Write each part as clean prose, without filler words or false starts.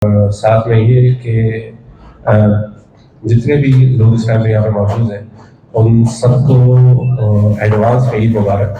साथ में ये कि अ, जितने भी लोग इस टाइम पे यहाँ पे मौजूद हैं उन सबको एडवांस में ईद मुबारक,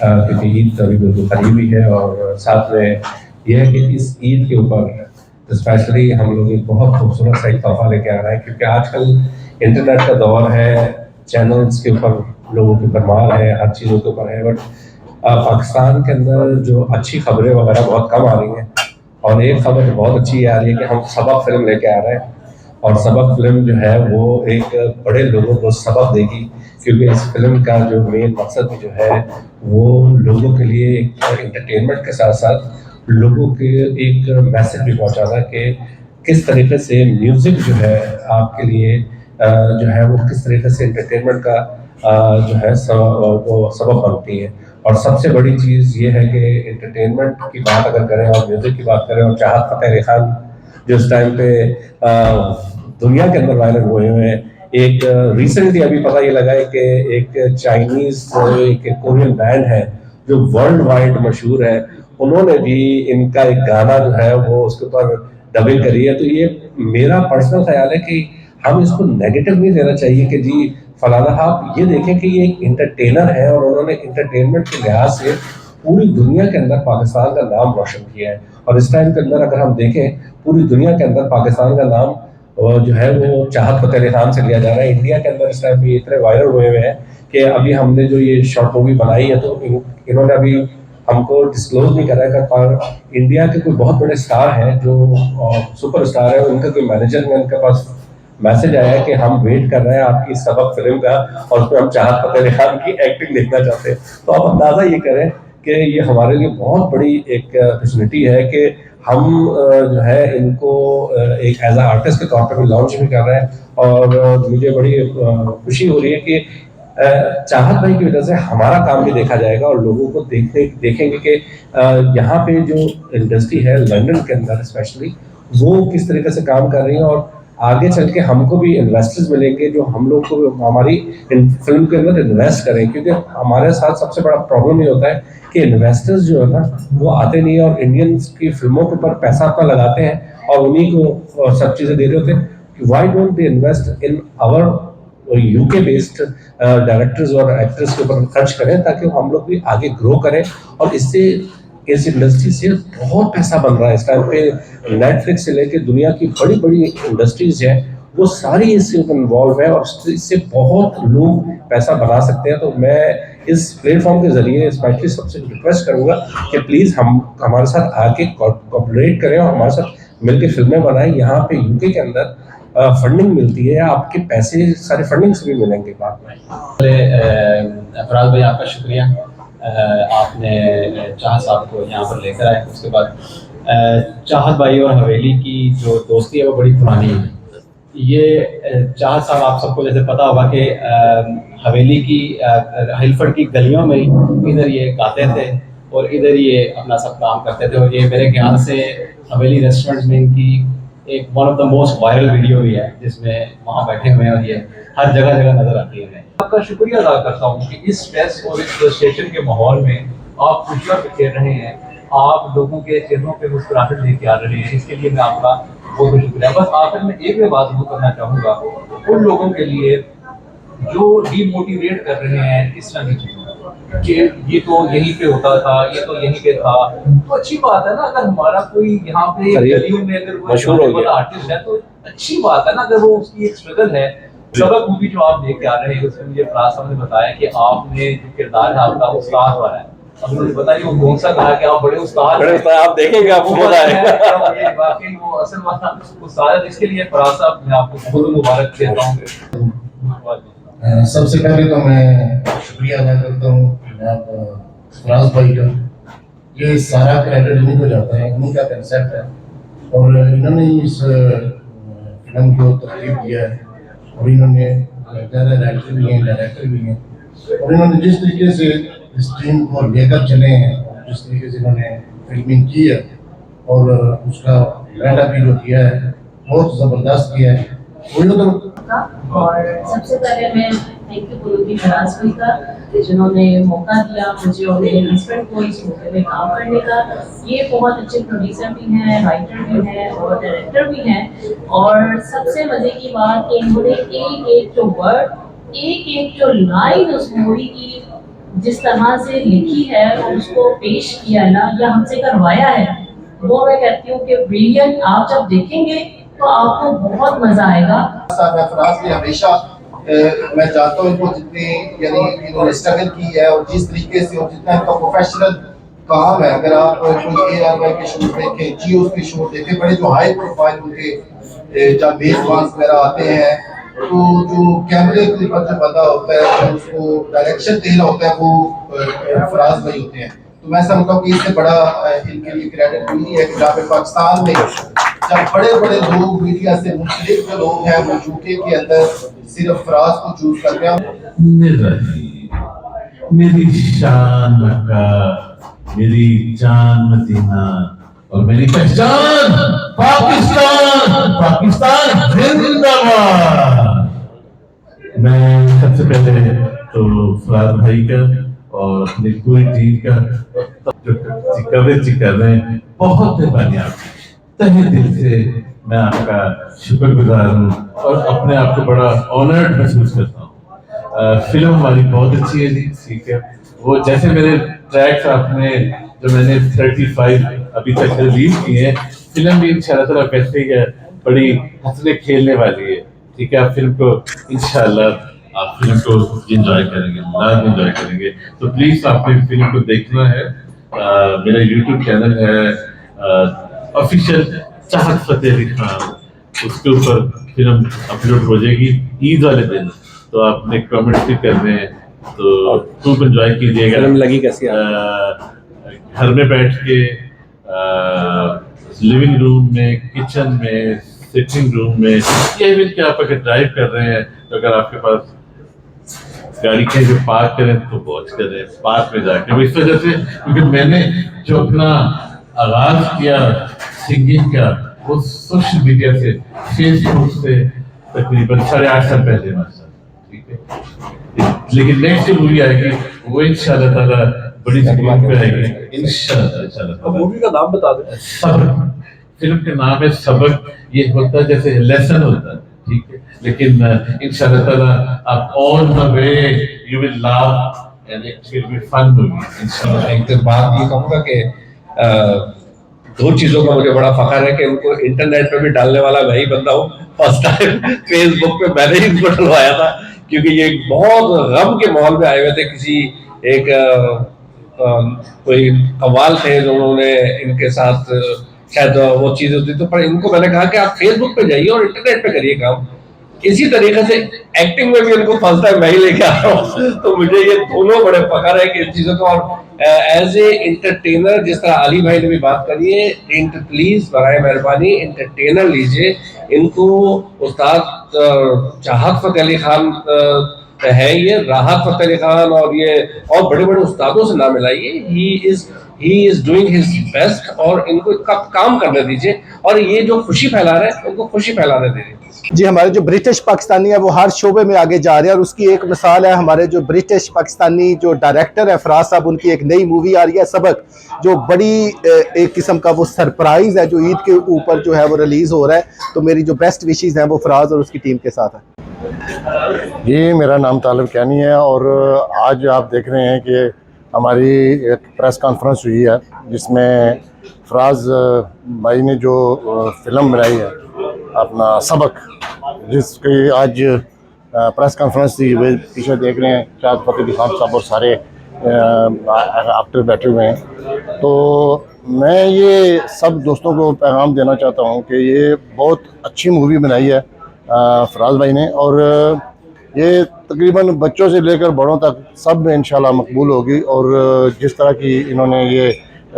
क्योंकि ईद अभी बिल्कुल करीब ही है। और साथ में यह है कि इस ईद के ऊपर स्पेशली हम लोग एक बहुत खूबसूरत सा एक तोहफा लेके आ रहे हैं, क्योंकि आजकल इंटरनेट का दौर है, चैनल्स के ऊपर लोगों की भरमार है, हर चीज़ों के ऊपर है। बट पाकिस्तान के अंदर जो अच्छी खबरें वगैरह बहुत कम आ रही हैं, और एक खबर बहुत अच्छी आ रही है कि हम सबक फिल्म लेके आ रहे हैं। और सबक फिल्म जो है वो एक बड़े लोगों को सबक देगी, क्योंकि इस फिल्म का जो मेन मकसद भी जो है वो लोगों के लिए एक एंटरटेनमेंट के साथ साथ लोगों के एक मैसेज भी पहुंचाना कि किस तरीके से म्यूजिक जो है आपके लिए जो है वो किस तरीके से एंटरटेनमेंट का जो है वो सबक बनती है। और सबसे बड़ी चीज़ ये है कि एंटरटेनमेंट की बात अगर करें और म्यूजिक की बात करें, और चाहत फ़तेह अली खान जो इस टाइम पे दुनिया के अंदर वायरल हुए हुए हैं। एक रिसेंटली अभी पता ये लगा है कि एक चाइनीज एक कोरियन बैंड है जो वर्ल्ड वाइड मशहूर है, उन्होंने भी इनका एक गाना जो है वो उसके ऊपर डबिंग करी है। तो ये मेरा पर्सनल ख्याल है कि हम इसको नेगेटिव नहीं लेना चाहिए कि जी फलाना। आप ये देखें कि ये एक इंटरटेनर है और उन्होंने इंटरटेनमेंट के लिहाज से पूरी दुनिया के अंदर पाकिस्तान का नाम रोशन किया है। और इस टाइम के अंदर अगर हम देखें पूरी दुनिया के अंदर पाकिस्तान का नाम जो है वो चाहत फ़तेह अली खान से लिया जा रहा है। इंडिया के अंदर इस टाइम पे इतने वायरल हुए हुए हैं कि अभी हमने जो ये शॉर्ट मूवी बनाई है तो इन्होंने अभी हमको डिस्क्लोज नहीं करा है, पर इंडिया के कोई बहुत बड़े स्टार हैं जो सुपर स्टार है, उनका कोई मैनेजर ने उनके पास मैसेज आया है कि हम वेट कर रहे हैं आपकी सबक फिल्म का, और उसमें हम चाहत फ़तेह अली खान की एक्टिंग देखना चाहते हैं। तो आप अंदाज़ा ये करें कि ये हमारे लिए बहुत बड़ी एक अपॉर्चुनिटी है कि हम जो है इनको एक एज अ आर्टिस्ट के तौर पर भी लॉन्च भी कर रहे हैं। और मुझे बड़ी खुशी हो रही है कि चाहत भाई की वजह से हमारा काम भी देखा जाएगा और लोगों को देखेंगे कि यहाँ पे जो इंडस्ट्री है लंदन के अंदर स्पेशली वो किस तरीके से काम कर रही है। और आगे चल के हमको भी इन्वेस्टर्स मिलेंगे जो हम लोग को हमारी फिल्म के अंदर इन्वेस्ट करें, क्योंकि हमारे साथ सबसे बड़ा प्रॉब्लम ये होता है कि इन्वेस्टर्स जो है ना वो आते नहीं है और इंडियंस की फिल्मों के ऊपर पैसा अपना लगाते हैं और उन्हीं को सब चीज़ें दे रहे होते हैं। Why don't they invest in our UK based directors और एक्टर्स के ऊपर खर्च करें, ताकि हम लोग भी आगे ग्रो करें। और इससे इस इंडस्ट्री से बहुत पैसा बन रहा है इस टाइम पे। नेटफ्लिक्स से लेके दुनिया की बड़ी बड़ी इंडस्ट्रीज है वो सारी इससे इन्वॉल्व है और इससे बहुत लोग पैसा बना सकते हैं। तो मैं इस प्लेटफॉर्म के जरिए स्पेशली सबसे रिक्वेस्ट करूंगा कि प्लीज हम हमारे साथ आके कोऑपरेट करें और हमारे साथ मिलकर फिल्में बनाएं। यहाँ पे यूके के अंदर फंडिंग मिलती है, आपके पैसे सारे फंडिंग से भी मिलेंगे बाद में। फराज भाई आपका शुक्रिया, आपने चाहत साहब को यहाँ पर लेकर आए। उसके बाद चाहत भाई और हवेली की जो दोस्ती है वो बड़ी पुरानी है। ये चाहत साहब आप सबको जैसे पता होगा कि हवेली की हिलफर्ड की गलियों में इधर ये गाते थे और इधर ये अपना सब काम करते थे। और ये मेरे ख्याल से हवेली रेस्टोरेंट में इनकी एक one of the most viral video भी है जिसमें वहाँ बैठे हुए हैं और ये हर जगह जगह नजर आती है। आपका शुक्रिया अदा करता हूँ कि इस स्ट्रेस और इस फ्रस्ट्रेशन के माहौल में आप खुशियाँ बिखेर रहे हैं, आप लोगों के चेहरों पे मुस्कुराहट लेके आ रहे हैं। इसके लिए मैं आपका बहुत बहुत शुक्रिया। बस आखिर में एक मैं बात वो करना चाहूँगा उन लोगों के लिए जो डीमोटिवेट कर रहे हैं इस तरह की चीजों कि ये तो यहीं पे होता था, ये तो यहीं पे था। तो अच्छी बात है ना, अगर हमारा कोई यहाँ पे गलियों में अगर कोई आर्टिस्ट है तो अच्छी बात है ना, अगर वो उसकी एक स्ट्रगल है। सबक मूवी जो आप देख के आ रहे हैं उसमें मुझे फराज साहब ने बताया कि आपने जो किरदार है आपका उस्ताद वाला है। अब मुझे पता नहीं वो कौन सा कहा कि आप बड़े उस्ताद हैं, आप देखेंगे आपको मजा आएगा। वाकई वो असल वाला उस्ताद है। इसके लिए फराज साहब मैं आपको बहुत मुबारक देता हूँ। सबसे पहले तो मैं शुक्रिया अदा करता हूँ जनाब फराज भाई का। ये सारा क्रेडिट इन्हीं को जाता है, इन्हीं का कंसेप्ट है और इन्होंने इस फिल्म को तरतीब दिया है और इन्होंने राइटर भी हैं, डायरेक्टर भी हैं और इन्होंने जिस तरीके से इस टीम को लेकर चले हैं, जिस तरीके से इन्होंने फिल्मिंग की है और उसका रेडा भी जो किया है बहुत ज़बरदस्त किया है। वही तो का। और सबसे पहले मैं थैंक यू बोलूँगी फराज भाई का कि जिन्होंने मौका दिया मुझे और मेरे हस्बैंड को इस मूवी में काम करने का। ये बहुत अच्छे प्रोड्यूसर भी हैं, राइटर भी हैं और डायरेक्टर भी हैं। और सबसे मज़े की बात कि इन्होंने एक एक जो वर्ड, एक एक जो लाइन उस मूवी की जिस तरह से लिखी है और उसको पेश किया ना या हमसे करवाया है, वो मैं कहती हूँ कि ब्रिलियंट। आप जब देखेंगे तो आपको बहुत मजा आएगा। फराज ने हमेशा मैं चाहता हूँ इनको जितनी यानी इन्होंने स्ट्रगल की है और जिस तरीके से और जितना इनका प्रोफेशनल काम है, अगर आप कोई ARY के शो देखें, जियो के शो देखें, बड़े जो हाई प्रोफाइल उनके जब मेजबान वगैरह आते हैं, तो जो कैमरे के ऊपर जो बंदा होता है जो उसको डायरेक्शन देना होता है वो फराज भाई होते हैं। तो मैं समझता हूँ कि इससे बड़ा इनके लिए क्रेडिट नहीं है कि जहाँ पे पाकिस्तान में जब बड़े बड़े लोग मीडिया से मुख्तलिफ जो लोग हैं वो यूके के अंदर सिर्फ फराज को चूज करते हैं। मेरी शान मक्का, मेरी जान मदीना और मेरी पहचान पाकिस्तान, पाकिस्तान जिंदाबाद। मैं सबसे पहले तो फराज भाई का और अपनी पूरी टीम का जो कवरेज कर रहे हैं, बहुत मेहरबानी आपकी, तहे दिल से मैं आपका शुक्रगुजार हूँ और अपने आप को बड़ा ऑनर्ड महसूस करता हूँ। फिल्म हमारी बहुत अच्छी है जी, ठीक है। वो जैसे मेरे ट्रैक्स आपने जो मैंने 35 अभी तक रिलीज किए हैं, फिल्म भी इंशाल्लाह वैसे ही है, बड़ी हंसने खेलने वाली है, ठीक है। आप फिल्म को इंशाल्लाह आप फिल्म को एंजॉय करेंगे, लाजमी एंजॉय करेंगे। तो प्लीज आपने फिल्म को देखना है। मेरा यूट्यूब चैनल है ऑफिशियल चाहत फतेह अली खान, उसके ऊपर फिल्म अपलोड हो जाएगी ईद वाले दिन। तो आपने कमेंट्स भी करने हैं तो खूब एंजॉय कीजिएगा। फिल्म लगी कैसी? घर में बैठ के लिविंग रूम में, किचन में, सिटिंग रूम में, ये भी कि आप अगर ड्राइव कर रहे हैं तो अगर आपके पास गाड़ी कहीं पे पार्क करें तो वॉच करें पार्क में जाके। इस वजह से क्योंकि मैंने जो अपना आगाज किया सिंगिंग का वो सोशल मीडिया से, फेसबुक से तकरीबन 8.5 साल पहले मास्टर, ठीक है। लेकिन नेक्स्ट मूवी आएगी वो इंशाल्लाह ताला बड़ी स्क्रीन पे आएगी इंशाल्लाह। मूवी का नाम बता दें। सबक, फिल्म के नाम है सबक। ये होता है जैसे लेसन होता है, ठीक है, लेकिन इंशाल्लाह ताला आप on the way you will laugh and it will be fun movie इंशाल्लाह। एक तो बात ये कहूँगा कि दो चीज़ों का मुझे बड़ा फख्र है कि उनको इंटरनेट पे भी डालने वाला मैं ही बंदा हूँ। फर्स्ट टाइम फेसबुक पे मैंने ही इनको डलवाया था, क्योंकि ये बहुत गम के माहौल में आए हुए थे। किसी एक कोई कव्वाल थे जो उन्होंने इनके साथ शायद वो चीज़ होती, तो पर इनको मैंने कहा कि आप फेसबुक पे जाइए और इंटरनेट पे करिए काम। इसी तरीके से एक्टिंग में भी इनको फंसता है मैं ही लेके आ रहा हूँ। तो मुझे ये दोनों बड़े फख्र है कि इन चीज़ों का। और एज ए इंटरटेनर, जिस तरह अली भाई ने भी बात करी है, प्लीज बराए मेहरबानी इंटरटेनर लीजिए इनको। उस्ताद चाहत फतेह अली खान है, ये राहत फतेह अली खान और ये और बड़े बड़े उस्तादों से ना मिलाइए। He is doing his best और इनको काम करने दीजिए और ये जो खुशी फैला रहे हैं उनको खुशी फैलाने दीजिए। जी, हमारे जो ब्रिटिश पाकिस्तानी है वो हर शोबे में आगे जा रहे हैं और उसकी एक मिसाल है हमारे जो ब्रिटिश पाकिस्तानी जो डायरेक्टर है फराज साहब, उनकी एक नई मूवी आ रही है सबक, जो बड़ी एक किस्म का वो सरप्राइज है जो ईद के ऊपर जो है वो रिलीज हो रहा है। तो मेरी जो बेस्ट विशेज़ हैं वो फराज और उसकी टीम के साथ है। जी, मेरा नाम तालिब कैनी है और आज आप देख रहे हैं कि हमारी एक प्रेस कॉन्फ्रेंस हुई है जिसमें फराज भाई ने जो फिल्म बनाई है अपना सबक, जिसकी आज प्रेस कॉन्फ्रेंस थी, वे पीछे देख रहे हैं चाहत फतेह अली खान साहब और सारे एक्टर बैठे हुए हैं। तो मैं ये सब दोस्तों को पैगाम देना चाहता हूँ कि ये बहुत अच्छी मूवी बनाई है फराज भाई ने और ये तकरीबन बच्चों से लेकर बड़ों तक सब में इंशाल्लाह मकबूल होगी। और जिस तरह की इन्होंने ये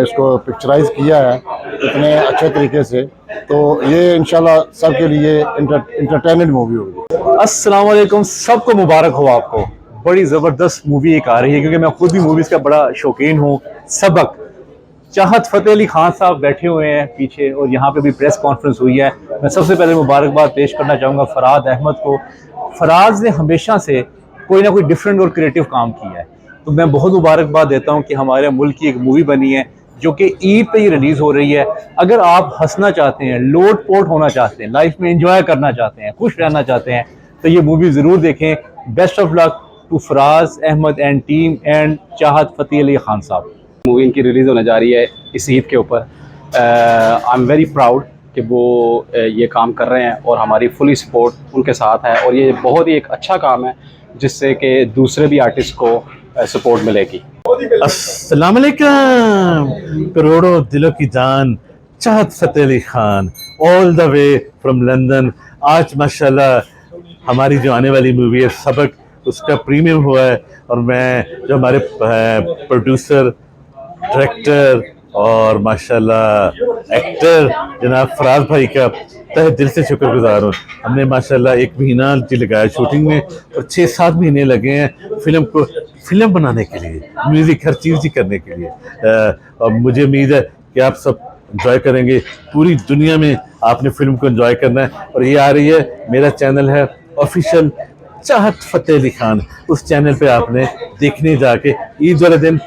इसको पिक्चराइज किया है इतने अच्छे तरीके से, तो ये इंशाल्लाह सबके लिए इंटरटेनमेंट मूवी होगी। अस्सलाम वालेकुम, सबको मुबारक हो आपको। बड़ी ज़बरदस्त मूवी एक आ रही है क्योंकि मैं खुद भी मूवीज़ का बड़ा शौकीन हूँ। सबक, चाहत फतेह अली खान साहब बैठे हुए हैं पीछे और यहाँ पे भी प्रेस कॉन्फ्रेंस हुई है। मैं सबसे पहले मुबारकबाद पेश करना चाहूँगा फराद अहमद को। फराज ने हमेशा से कोई ना कोई डिफरेंट और क्रिएटिव काम किया है, तो मैं बहुत मुबारकबाद देता हूँ कि हमारे मुल्क की एक मूवी बनी है जो कि ईद पे ही रिलीज़ हो रही है। अगर आप हंसना चाहते हैं, लोट पोट होना चाहते हैं, लाइफ में एंजॉय करना चाहते हैं, खुश रहना चाहते हैं, तो ये मूवी ज़रूर देखें। Best of luck to Faraz Ahmed and team and Chahat Fateh Ali Khan साहब। मूवी इनकी रिलीज़ होने जा रही है इस ईद के ऊपर। आई एम वेरी प्राउड कि वो ये काम कर रहे हैं और हमारी फुली सपोर्ट उनके साथ है, और ये बहुत ही एक अच्छा काम है जिससे कि दूसरे भी आर्टिस्ट को सपोर्ट मिलेगी। अस्सलाम वालेकुम, करोड़ों दिलों की जान चाहत Fateh Ali Khan all the way from London. आज माशाल्लाह हमारी जो आने वाली मूवी है सबक, उसका प्रीमियम हुआ है, और मैं जो हमारे प्रोड्यूसर, डायरेक्टर और माशाल्लाह एक्टर जनाब फराज भाई का तहे दिल से शुक्रगुजार हूँ। हमने माशाल्लाह 1 महीना जी लगाया शूटिंग में, और 6-7 महीने लगे हैं फिल्म बनाने के लिए, म्यूज़िक हर चीज़ ही करने के लिए। और मुझे उम्मीद है कि आप सब एंजॉय करेंगे। पूरी दुनिया में आपने फिल्म को एंजॉय करना है, और ये आ रही है, मेरा चैनल है ऑफिशियल चाहत फ़तेह अली खान, उस चैनल पे आपने देखने जाके ईद वाले दिन